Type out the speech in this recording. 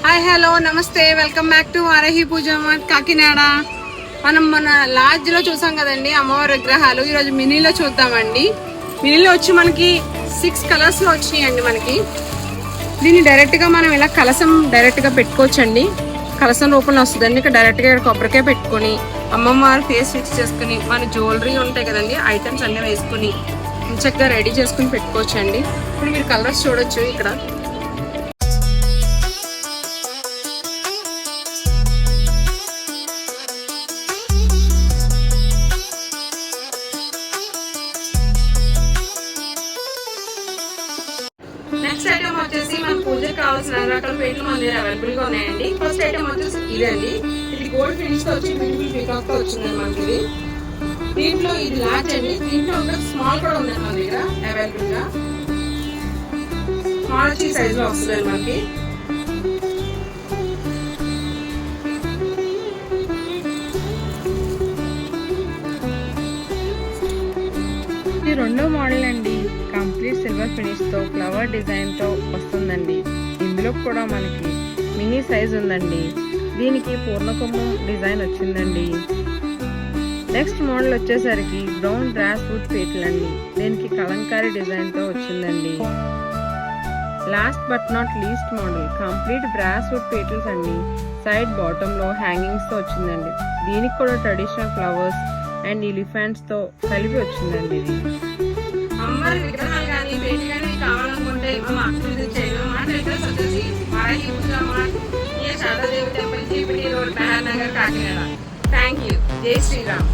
Hi hello నమస్తే, welcome back to Varahi puja mart Kakinada. మనం మన లాడ్జ్లో చూసాం కదండి అమ్మవారి విగ్రహాలు. ఈరోజు మినీలో చూద్దామండి. మినీలో వచ్చి మనకి 6 కలర్స్లో వచ్చినాయండి. మనకి దీన్ని డైరెక్ట్గా మనం ఇలా కలసం డైరెక్ట్గా పెట్టుకోవచ్చండి. కలసం రూపంలో వస్తుందండి. ఇక్కడ డైరెక్ట్గా కొబ్బరికాయ పెట్టుకొని అమ్మవారి ఫేస్ ఫిక్స్ చేసుకుని మన జ్యువెలరీ ఉంటాయి కదండి, ఐటమ్స్ అన్నీ వేసుకుని చక్కగా రెడీ చేసుకుని పెట్టుకోవచ్చండి. ఇప్పుడు మీరు కలర్స్ చూడొచ్చు ఇక్కడ. నెక్స్ట్ ఐటమ్ వచ్చేసి మన పూజకి కావాల్సిన రకాల పేర్లు మన దగ్గర అవైలబుల్ గా ఉన్నాయండి. ఫస్ట్ ఐటమ్ వచ్చేసి ఇదండి. ఇది గోల్డ్ ఫినిష్ తో వచ్చి మిడిల్ పీకాక్ తో వచ్చిందండి మనకి ఇది. దీంట్లో ఇది లార్జ్ అండి. దీంట్లో ఒక స్మాల్ కూడా ఉంది మన దగ్గర అవైలబుల్ గా. స్మాల్ వచ్చి సైజ్ లో వస్తుంది మనకి. ఇది రెండో మోడల్ అండి. కంప్లీట్ సిల్వర్ ఫినిష్ తో ఫ్లవర్ డిజైన్ తో వస్తుందండి. ఇందులో కూడా మనకి మినీ సైజ్ ఉందండి. దీనికి పూర్ణకుంభం డిజైన్ వచ్చిందండి. నెక్స్ట్ మోడల్ వచ్చేసరికి బ్రౌన్ గ్రాస్ వుడ్ పీటల్ అండి. దీనికి కలంకారీ డిజైన్ తో వచ్చిందండి. Last but not least model complete brass wood పీటల్స్ అండి. సైడ్ బాటమ్ లో హ్యాంగింగ్స్ తో వచ్చిందండి. దీనికి కూడా ట్రెడిషనల్ ఫ్లవర్స్ అండ్ ఎలిఫెంట్స్ తో కలిపి వచ్చిందండి. ఇది అమ్మవారి విగ్రహాలు కానీ పేర్లు కానీ కావాలనుకుంటే మా అభివృద్ధి చేయడం. మా అడ్రస్ వచ్చేసి వారాహి పూజ mart, Sharadadevi temple, GPT road, Mehar Nagar, Kakinada. Thank you. జై శ్రీరామ్.